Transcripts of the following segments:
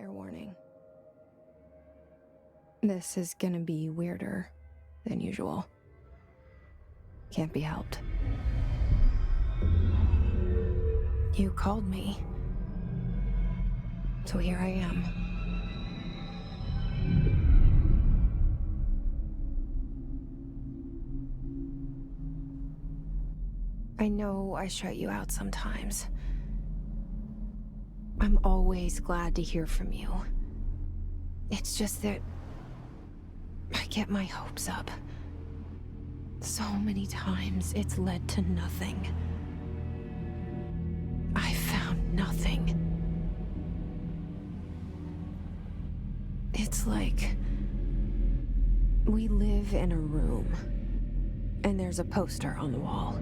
Fair warning. This is gonna be weirder than usual. Can't be helped. You called me. So here I am. I know I shut you out sometimes. I'm always glad to hear from you. It's just that I get my hopes up. So many times it's led to nothing. I found nothing. It's like we live in a room, and there's a poster on the wall.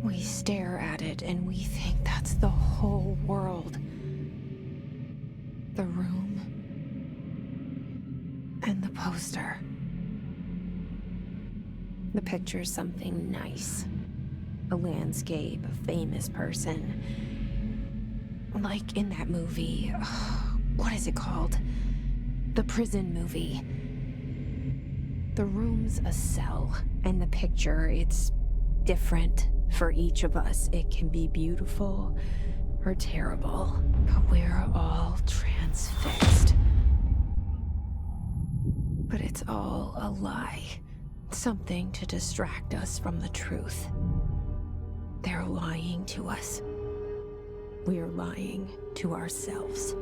We stare at it and we think that's the whole world. The room and the poster. The picture's something nice. A landscape, a famous person. Like in that movie, what is it called? The prison movie. The room's a cell, and the picture, it's different for each of us. It can be beautiful or terrible, but we're all transfixed. But it's all a lie. Something to distract us from the truth. They're lying to us. We're lying to ourselves.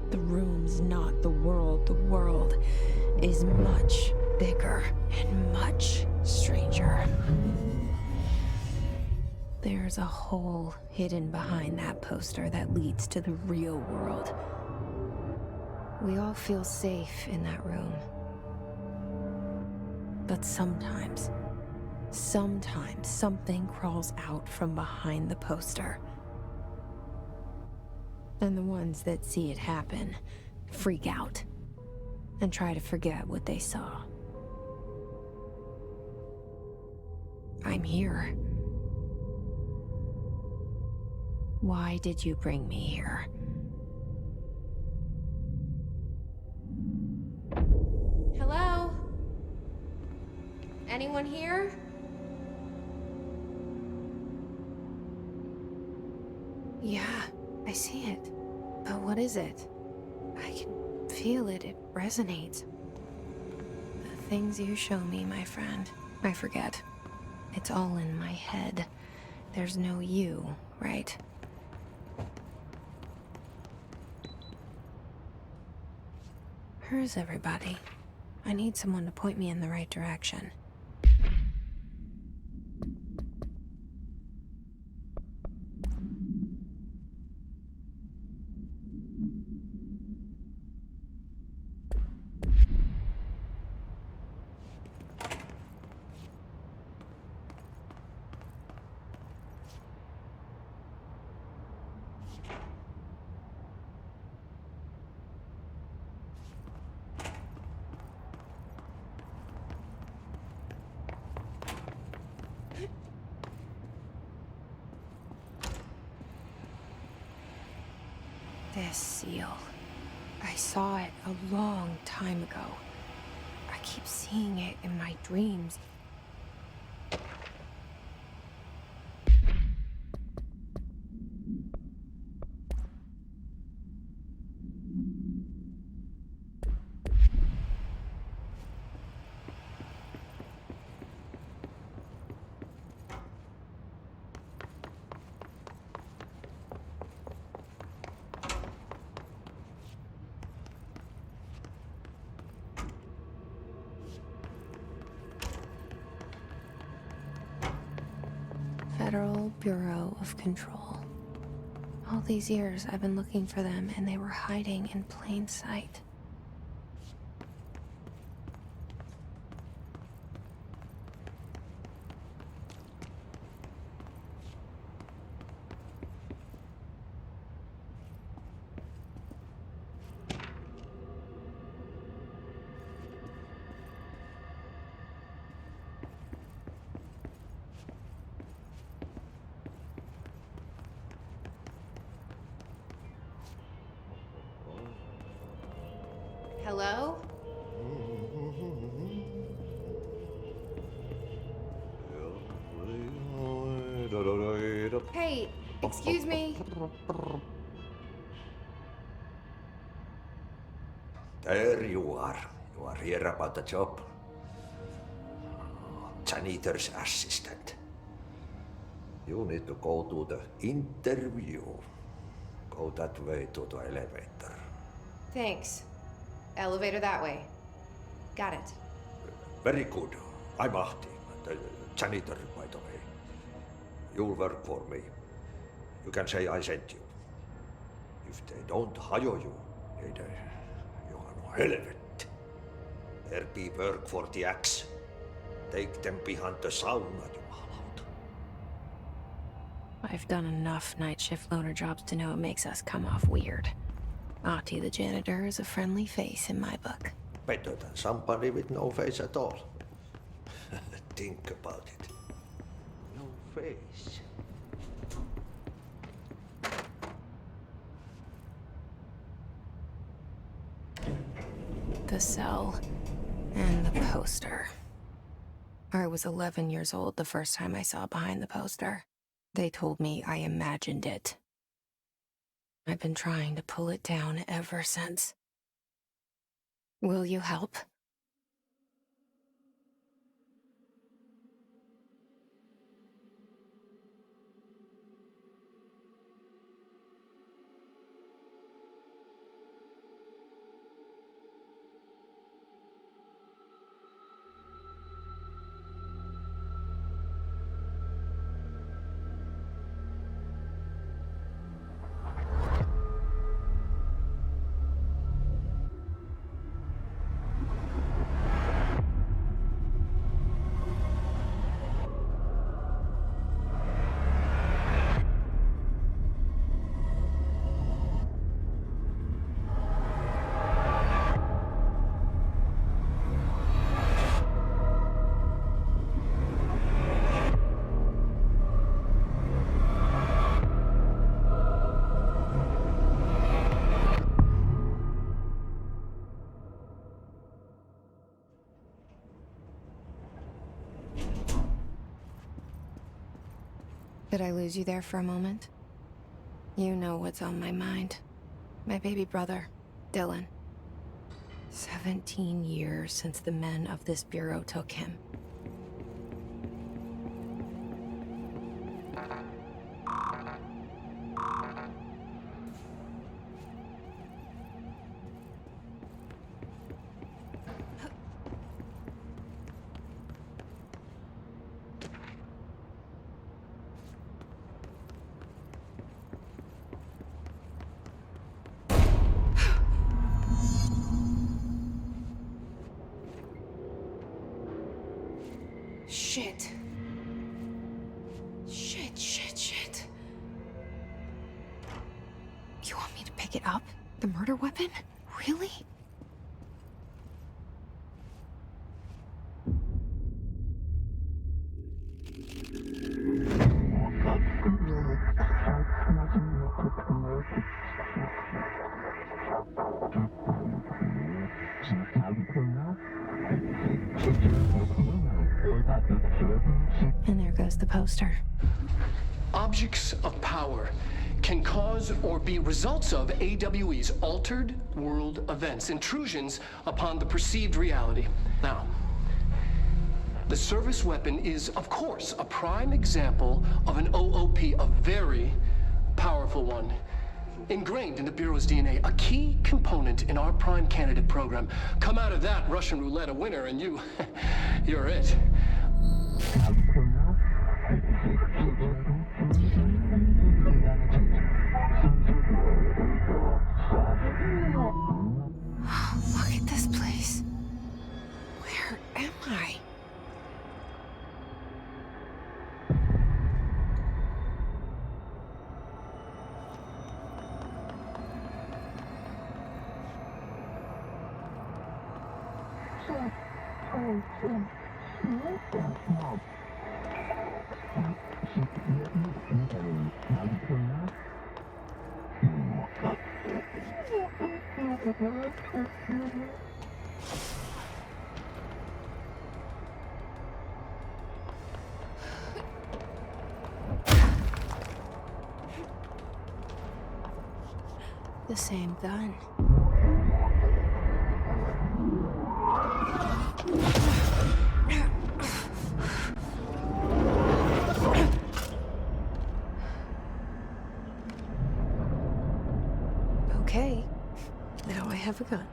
The room's not the world. The world is much bigger and much stranger. There's a hole hidden behind that poster that leads to the real world. We all feel safe in that room. But sometimes something crawls out from behind the poster. And the ones that see it happen freak out and try to forget what they saw. I'm here. Why did you bring me here? Hello? Anyone here? Yeah, I see it. But what is it? I can feel it. It resonates. The things you show me, my friend, I forget. It's all in my head. There's no you, right? Where's everybody? I need someone to point me in the right direction. This seal. I saw it a long time ago. I keep seeing it in my dreams. Federal Bureau of Control. All these years I've been looking for them and they were hiding in plain sight. Hello? Hey, excuse me. There you are. You are here about the job. Janitor's assistant. You need to go to the interview. Go that way to the elevator. Thanks. Elevator that way. Got it. Very good. I'm Ahti, the janitor, by the way. You'll work for me. You can say I sent you. If they don't hire you, niin Johan on helvet. There be work for the axe. Take them behind the sauna, jumalauta. I've done enough night shift loner jobs to know it makes us come off weird. Ahti the janitor is a friendly face in my book. Better than somebody with no face at all. Think about it. No face. The cell and the poster. I was 11 years old the first time I saw behind the poster. They told me I imagined it. I've been trying to pull it down ever since. Will you help? Did I lose you there for a moment? You know what's on my mind. My baby brother, Dylan. 17 years since the men of this bureau took him. Shit. Shit. You want me to pick it up? The murder weapon? Really? And there goes the poster. Objects of power can cause or be results of AWE's altered world events, intrusions upon the perceived reality. Now, the service weapon is, of course, a prime example of an OOP, a very powerful one. Ingrained in the Bureau's DNA, a key component in our prime candidate program. Come out of that Russian roulette a winner and you're it. Look at this place. Where am I? The same gun. Okay, now I have a gun.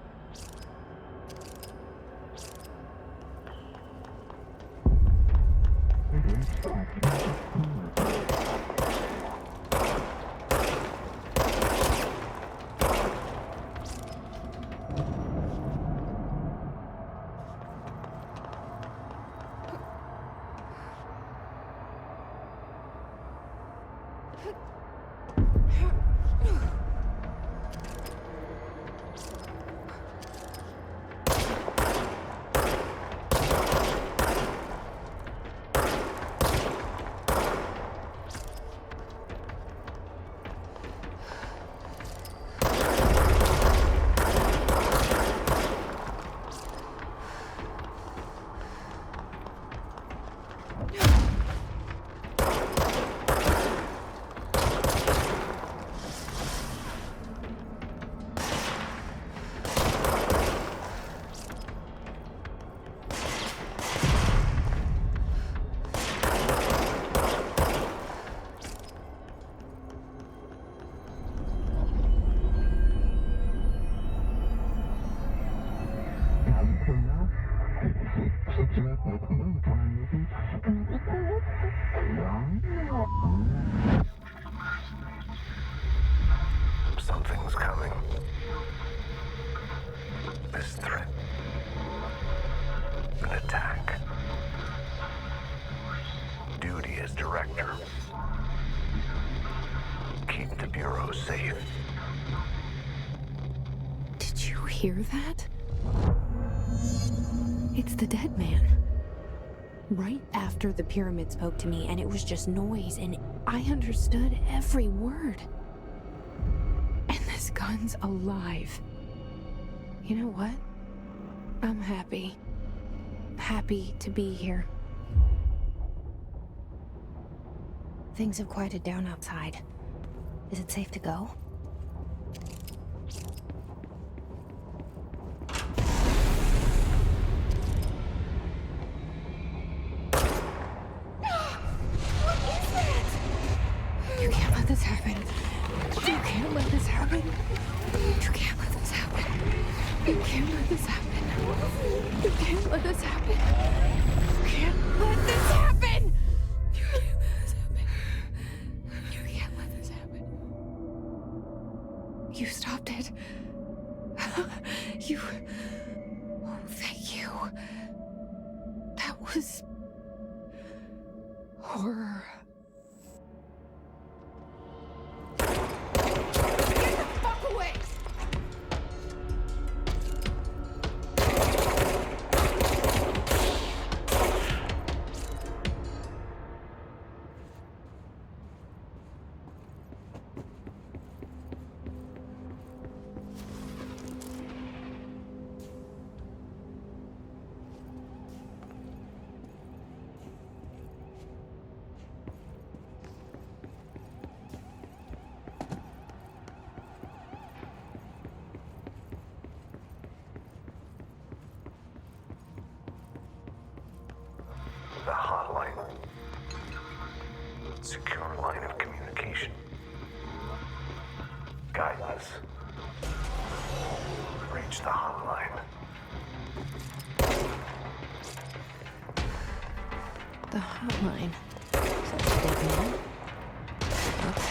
Something's coming. This threat. An attack. Duty as director. Keep the Bureau safe. Did you hear that? It's the dead man. Right after the pyramid spoke to me, and it was just noise, and I understood every word. And this gun's alive. You know what? I'm happy. Happy to be here. Things have quieted down outside. Is it safe to go? You can't let this happen. You can't let this happen. You can't let this happen. You can't let this happen. You can't let this happen. You can't let this happen. You can't let this happen. You can't let this happen. You stopped it. You... Oh, thank you. That was... horror. Get the fuck away! The hotline. Secure line of communication. Guide us. Reach the hotline. The hotline. Is that the dead man? Okay.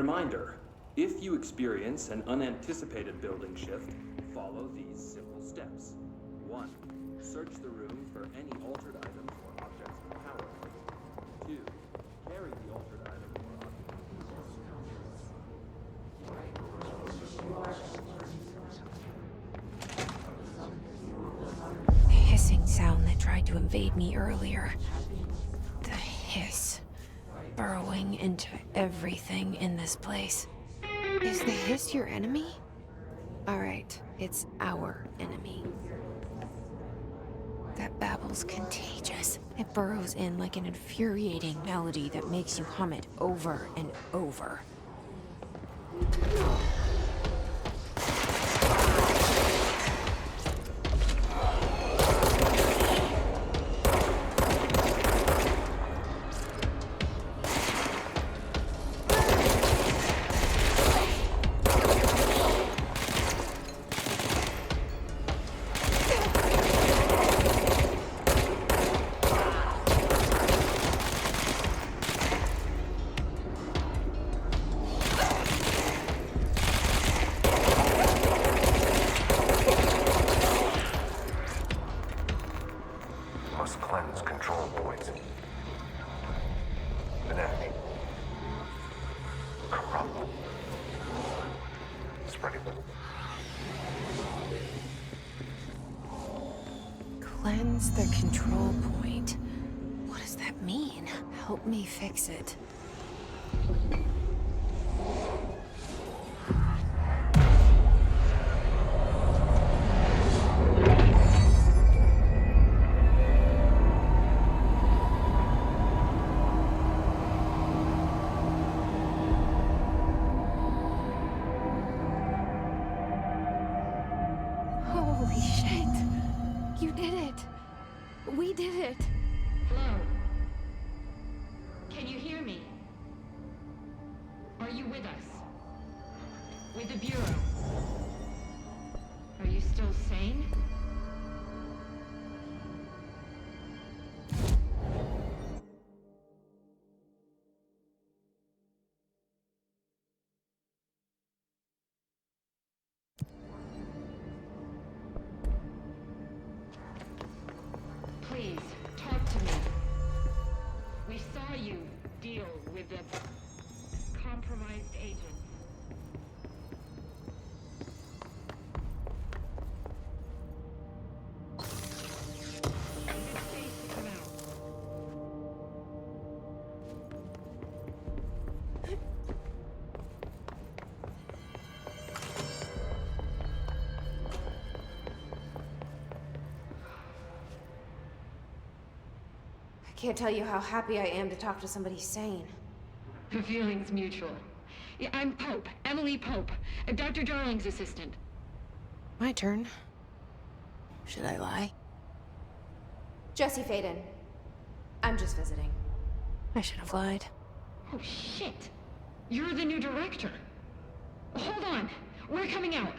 Reminder, if you experience an unanticipated building shift, follow these simple steps. 1. Search the room for any altered items or objects with power. 2. Carry the altered item or object. The hissing sound that tried to invade me earlier. The hiss. Burrowing into everything in this place. Is the hiss your enemy? Alright, it's our enemy. That babble's contagious. It burrows in like an infuriating melody that makes you hum it over and over. Must cleanse control points. An enemy. Corrupt. Spreading. Cleanse the control point. What does that mean? Help me fix it. Holy shit! You did it! We did it! Hello? Can you hear me? Are you with us? With the Bureau? Are you still sane? Please, talk to me. We saw you deal with the compromised agents. Is it safe to come out? I can't tell you how happy I am to talk to somebody sane. The feeling's mutual. Yeah, I'm Pope, Emily Pope, Dr. Darling's assistant. My turn. Should I lie? Jesse Faden. I'm just visiting. I should have lied. Oh, shit. You're the new director. Hold on. We're coming out.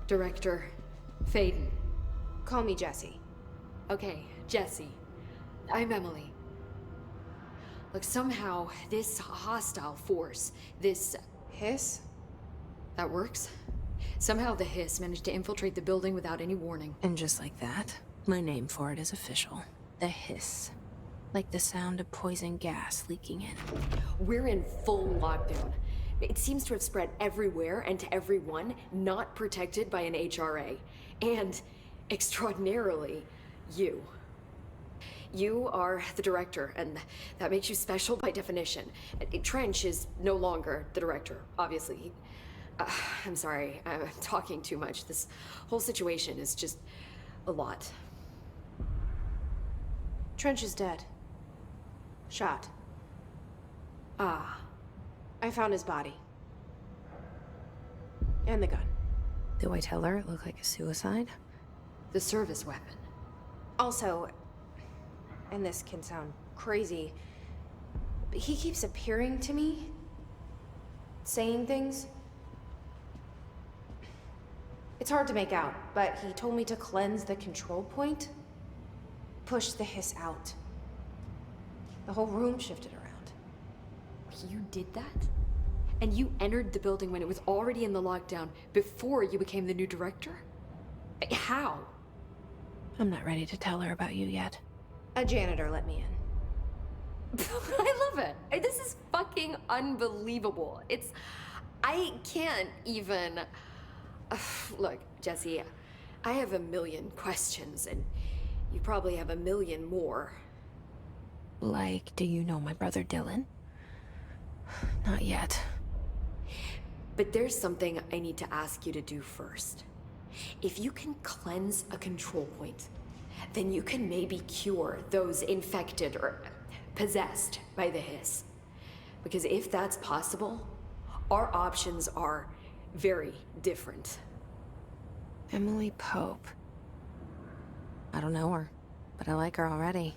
Director Faden. Call me Jesse. Okay, Jesse. I'm Emily. Look, somehow this hostile force, this... Hiss? that works? Somehow the hiss managed to infiltrate the building without any warning. And just like that, my name for it is official. The hiss. Like the sound of poison gas leaking in. We're in full lockdown. It seems to have spread everywhere and to everyone not protected by an HRA. And, extraordinarily, you. You are the director, and that makes you special by definition. Trench is no longer the director, obviously. I'm sorry, I'm talking too much. This whole situation is just a lot. Trench is dead. Shot. Ah. I found his body. And the gun. Do I tell her it looked like a suicide? The service weapon. Also, and this can sound crazy, but he keeps appearing to me, saying things. It's hard to make out, but he told me to cleanse the control point. Push the hiss out. The whole room shifted around. You did that? And you entered the building when it was already in the lockdown before you became the new director? How? I'm not ready to tell her about you yet. A janitor let me in. I love it. This is fucking unbelievable. I can't even... Look, Jesse, I have a million questions, and you probably have a million more. Like, do you know my brother Dylan? Not yet. But there's something I need to ask you to do first. If you can cleanse a control point, then you can maybe cure those infected or possessed by the hiss. Because if that's possible, our options are very different. Emily Pope. I don't know her, but I like her already.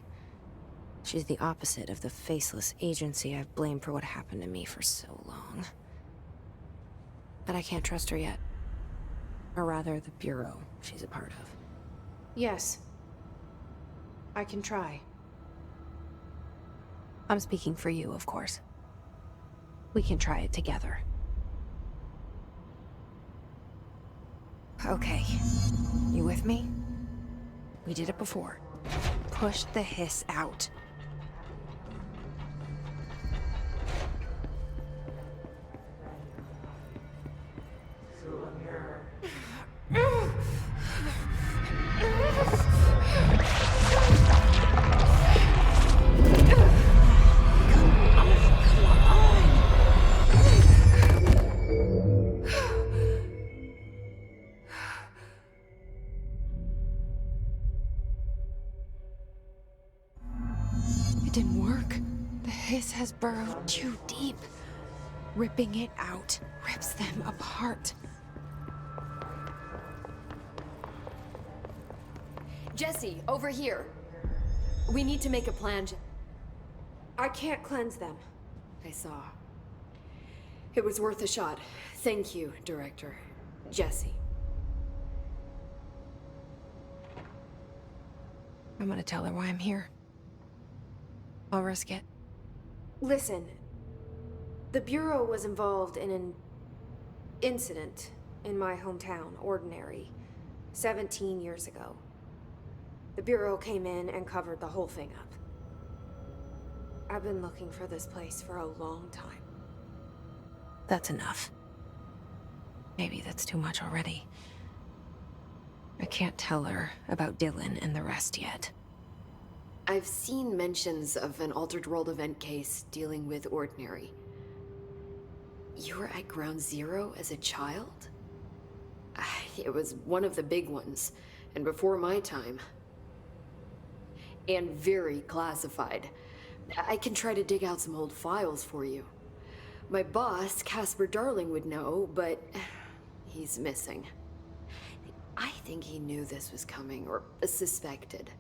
She's the opposite of the faceless agency I've blamed for what happened to me for so long. But I can't trust her yet. Or rather, the bureau she's a part of. Yes. I can try. I'm speaking for you, of course. We can try it together. Okay. You with me? We did it before. Push the hiss out. It didn't work. The hiss has burrowed too deep. Ripping it out rips them apart. Jesse, over here. We need to make a plan. I can't cleanse them. I saw. It was worth a shot. Thank you, Director. Jesse. I'm gonna tell her why I'm here. I'll risk it. Listen. The Bureau was involved in an incident in my hometown, Ordinary, 17 years ago. The Bureau came in and covered the whole thing up. I've been looking for this place for a long time. That's enough. Maybe that's too much already. I can't tell her about Dylan and the rest yet. I've seen mentions of an Altered World event case dealing with Ordinary. You were at Ground Zero as a child? It was one of the big ones, and before my time. And very classified. I can try to dig out some old files for you. My boss, Casper Darling, would know, but he's missing. I think he knew this was coming, or suspected.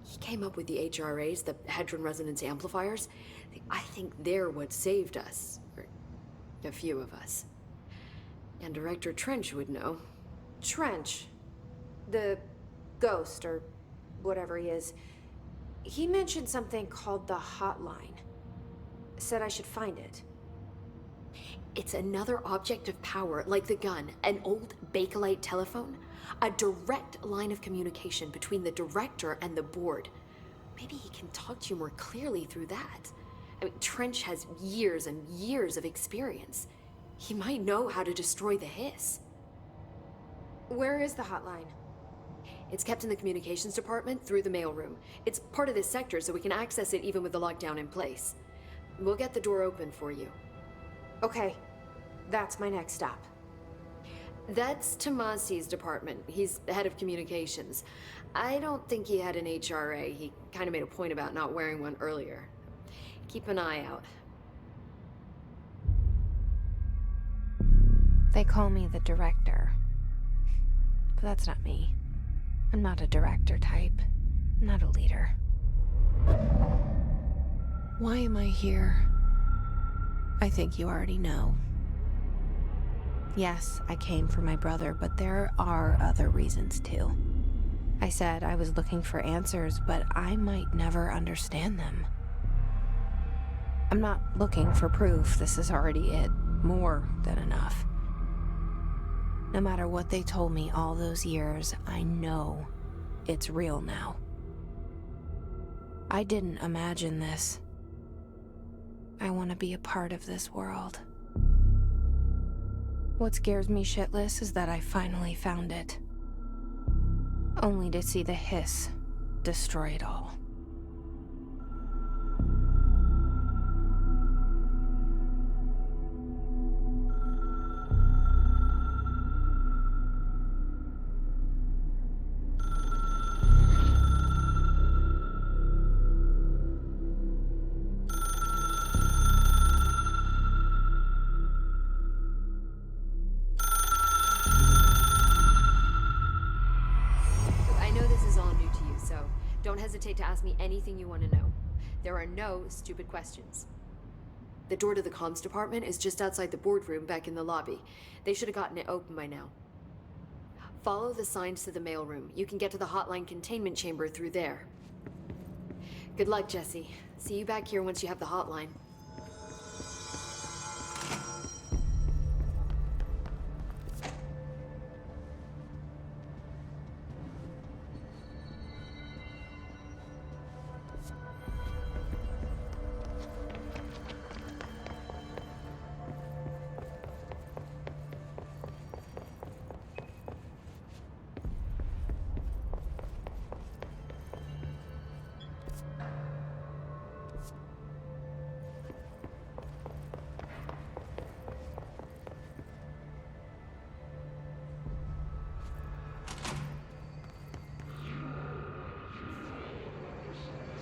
He came up with the HRAs, the Hadron Resonance Amplifiers. I think they're what saved us. Or a few of us. And Director Trench would know. Trench? The ghost, or whatever he is. He mentioned something called the hotline. Said I should find it. It's another object of power, like the gun, an old Bakelite telephone. A direct line of communication between the director and the board. Maybe he can talk to you more clearly through that. I mean, Trench has years and years of experience. He might know how to destroy the hiss. Where is the hotline? It's kept in the communications department through the mailroom. It's part of this sector, so we can access it even with the lockdown in place. We'll get the door open for you. Okay, that's my next stop. That's Tomasi's department. He's the head of communications. I don't think he had an HRA. He kind of made a point about not wearing one earlier. Keep an eye out. They call me the director. But that's not me. I'm not a director type. I'm not a leader. Why am I here? I think you already know. Yes, I came for my brother, but there are other reasons too. I said I was looking for answers, but I might never understand them. I'm not looking for proof. This is already it. More than enough. No matter what they told me all those years, I know it's real now. I didn't imagine this. I want to be a part of this world. What scares me shitless is that I finally found it. Only to see the hiss destroy it all. Don't hesitate to ask me anything you want to know. There are no stupid questions. The door to the comms department is just outside the boardroom back in the lobby. They should have gotten it open by now. Follow the signs to the mailroom. You can get to the hotline containment chamber through there. Good luck, Jesse. See you back here once you have the hotline.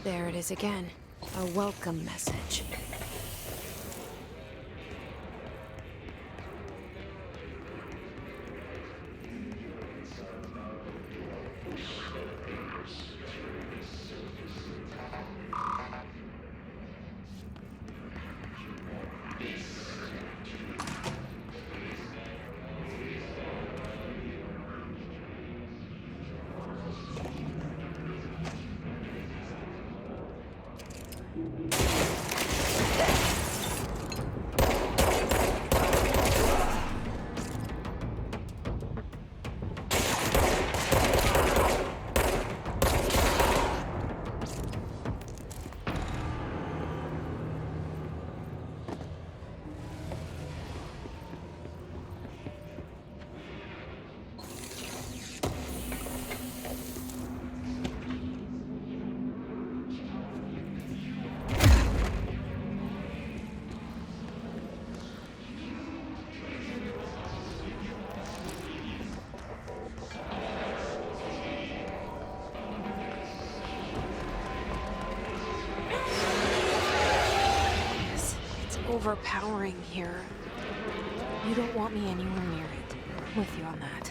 There it is again. A welcome message. Overpowering here. You don't want me anywhere near it. I'm with you on that.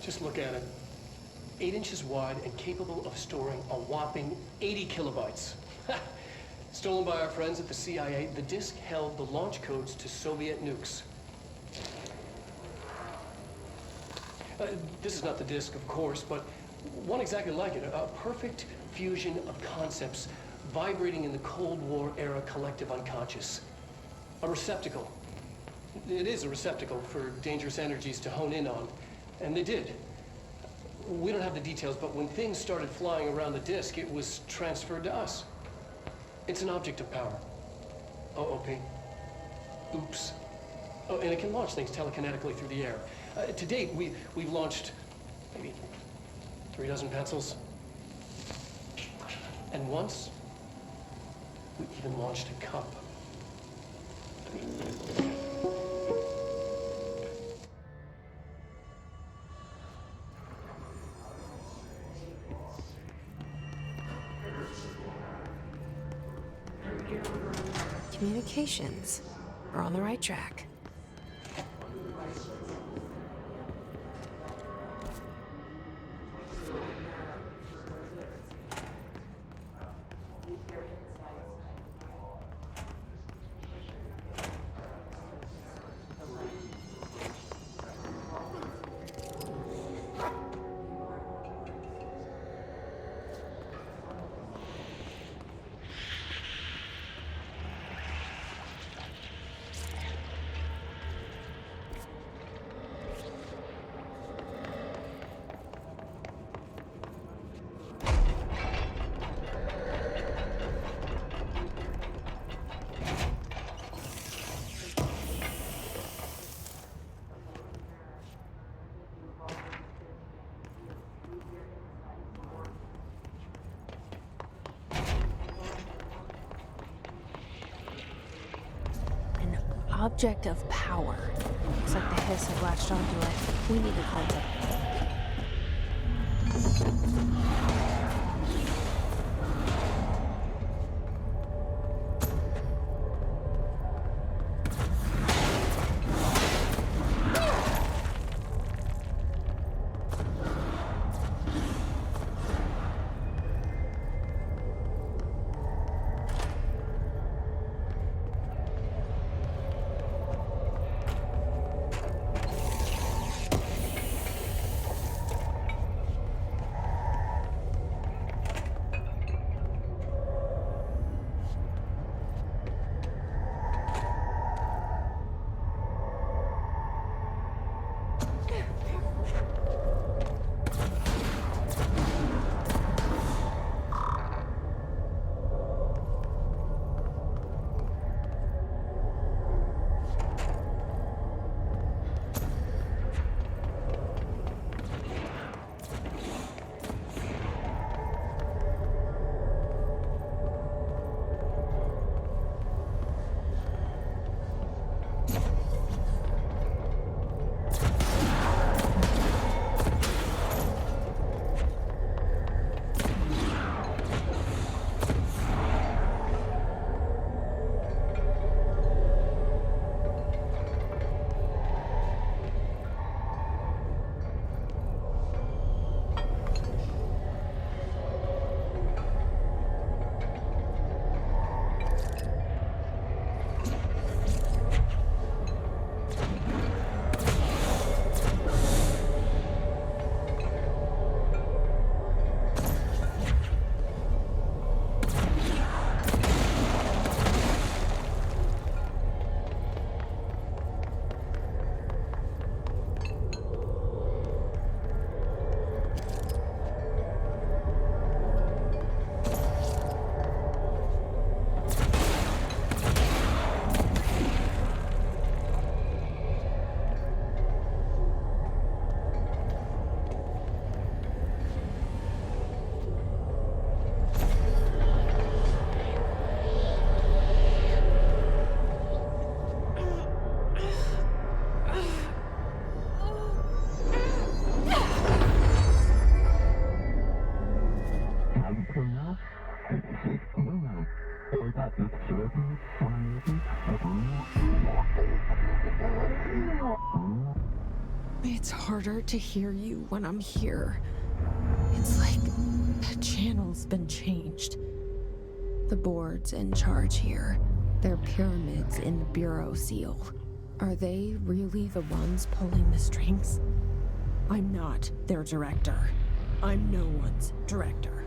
Just look at it. 8 inches wide and capable of storing a whopping 80 kilobytes. Stolen by our friends at the CIA, the disk held the launch codes to Soviet nukes. This is not the disk, of course, but one exactly like it. A perfect fusion of concepts vibrating in the Cold War era collective unconscious. A receptacle. It is a receptacle for dangerous energies to hone in on, and they did. We don't have the details, but when things started flying around the disk, it was transferred to us. It's an object of power. OOP. Oops. Oh, and it can launch things telekinetically through the air. To date, we've launched maybe 3 dozen pencils. And once, we even launched a cup. Communications. We're on the right track. Object of power. Looks like the hiss had latched onto it. We need to cleanse it. harder to hear you when I'm here. It's like the channel's been changed. The board's in charge here. They're pyramids in the Bureau seal. Are they really the ones pulling the strings? I'm not their director. I'm no one's director.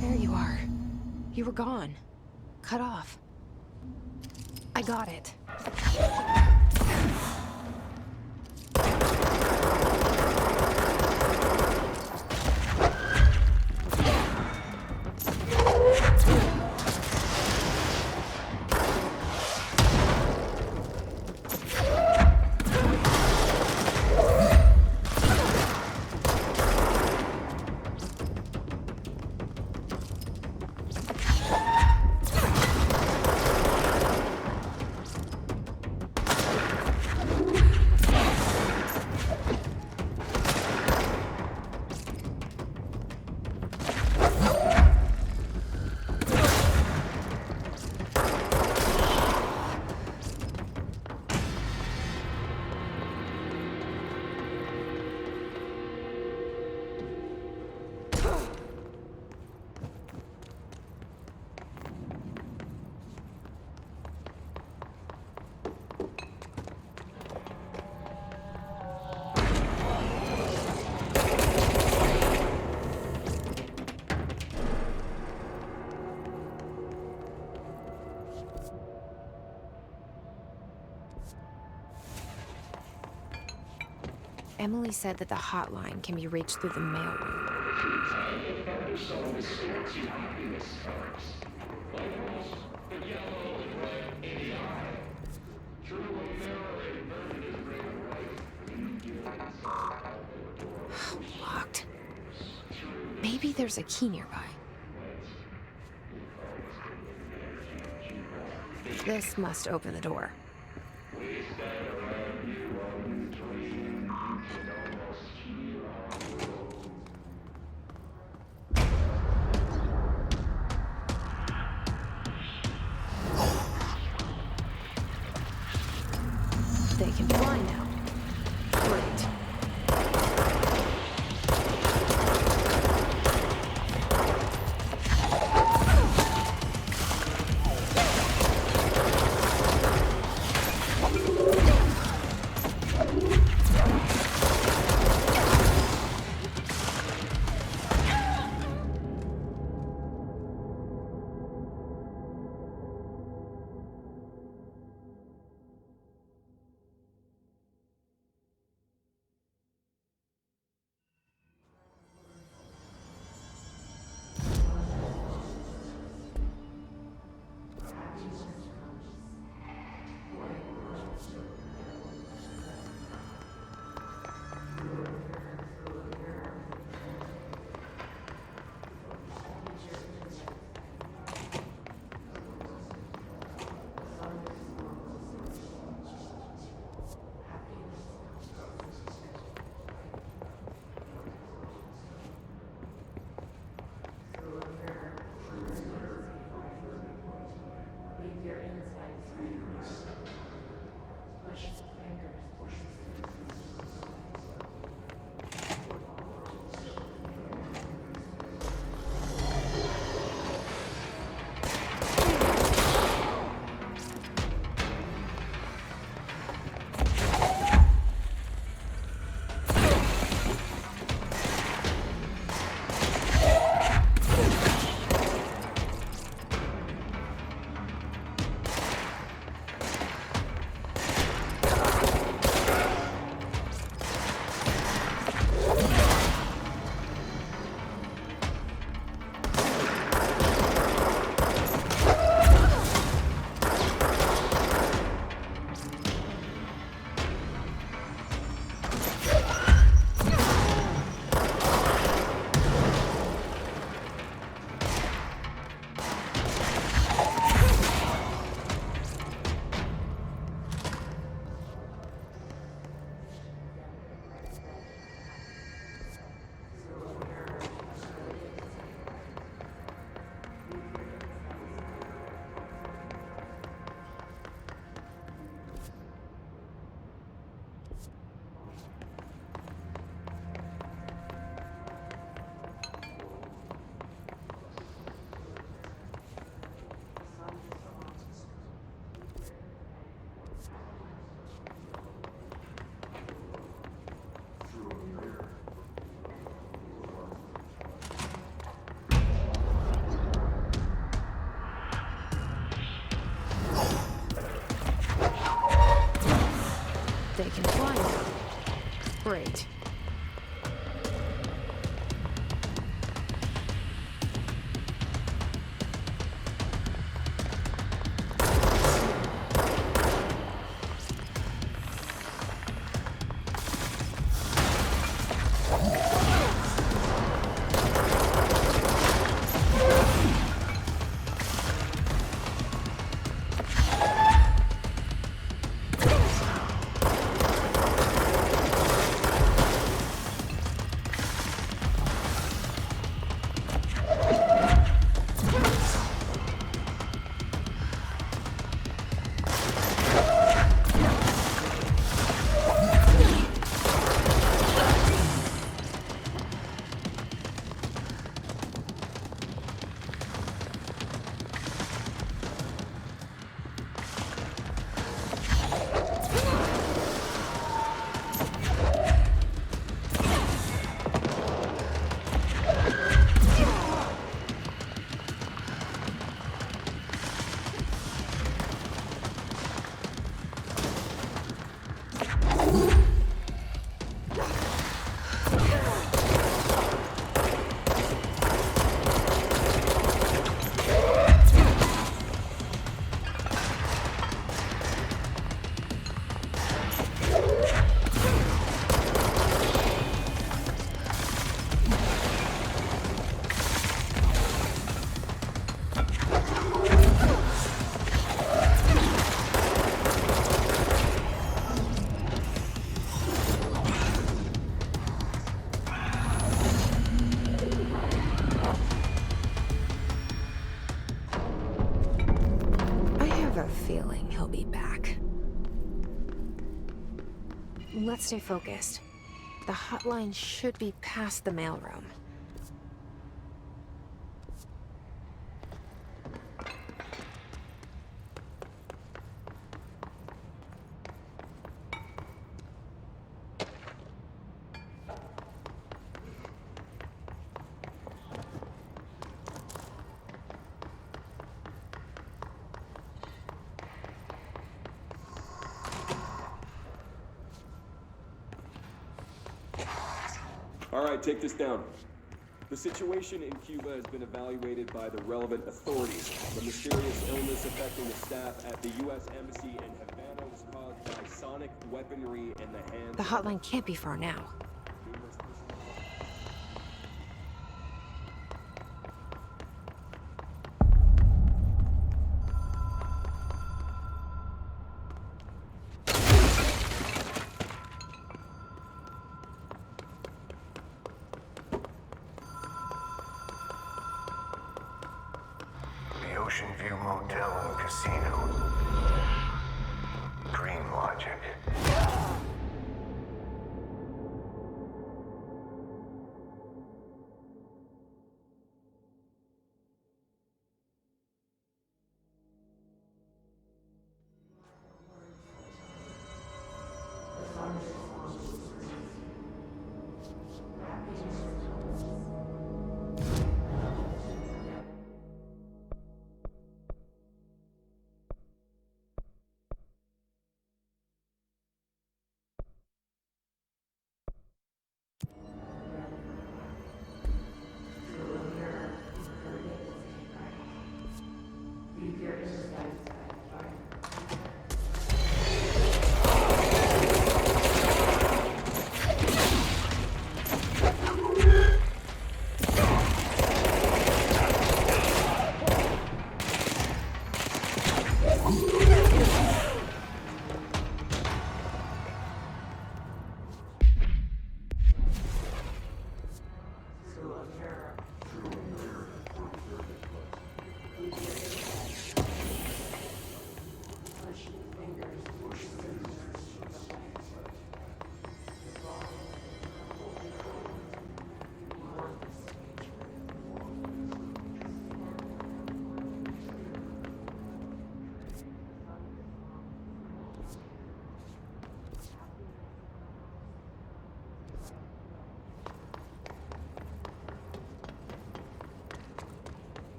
There you are. You were gone. Cut off. I got it. Emily said that the hotline can be reached through the mailroom. Locked. Maybe there's a key nearby. This must open the door. They can fly now. Great. They can fly now. Great. Feeling he'll be back. Let's stay focused. The hotline should be past the mailroom. All right, take this down. The situation in Cuba has been evaluated by the relevant authorities. The mysterious illness affecting the staff at the U.S. Embassy in Havana was caused by sonic weaponry in the hands... The hotline can't be far now. The ocean view View Motel and Casino. Green logic.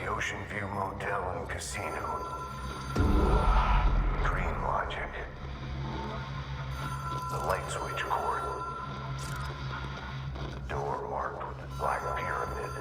Ocean View Motel and Casino. Green logic. The light switch cord. The door marked with the black pyramid.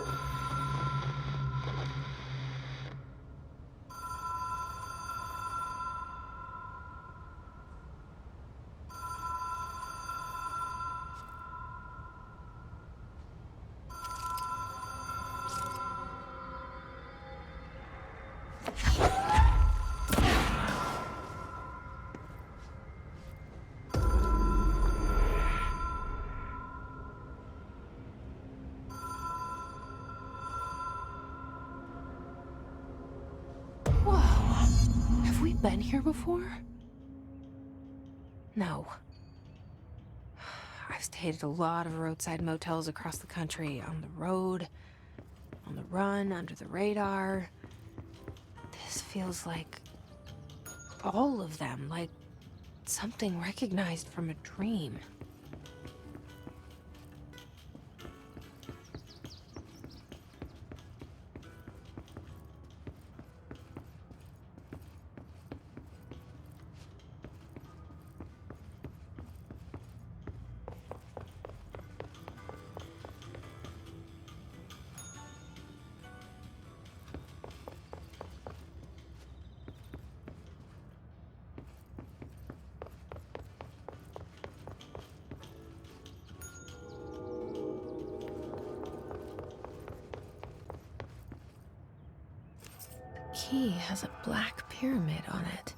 Been here before? No. I've stayed at a lot of roadside motels across the country, on the road, on the run, under the radar. This feels like all of them, like something recognized from a dream. key has a black pyramid on it.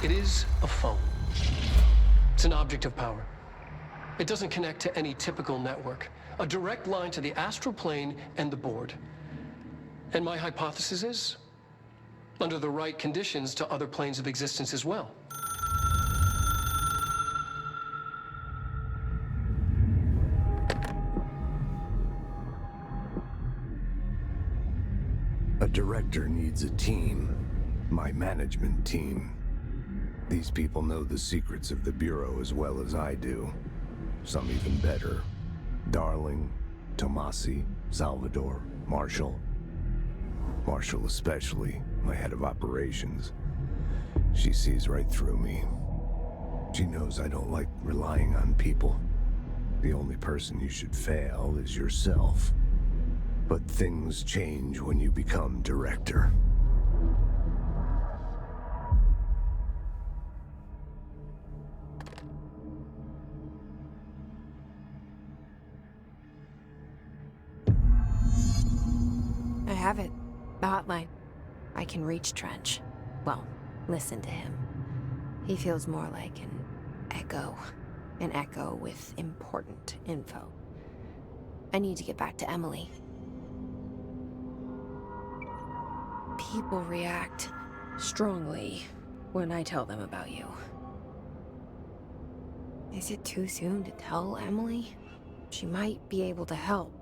It is a phone. It's an object of power. It doesn't connect to any typical network. A direct line to the astral plane and the board. And my hypothesis is, under the right conditions, to other planes of existence as well. A director needs a team. My management team. These people know the secrets of the Bureau as well as I do. Some even better. Darling, Tomasi, Salvador, Marshall. Marshall especially, my head of operations. She sees right through me. She knows I don't like relying on people. The only person you should fail is yourself. But things change when you become director. I have it. The hotline. I can reach Trench. Well, listen to him. He feels more like an echo. An echo with important info. I need to get back to Emily. People react strongly when I tell them about you. Is it too soon to tell Emily? She might be able to help.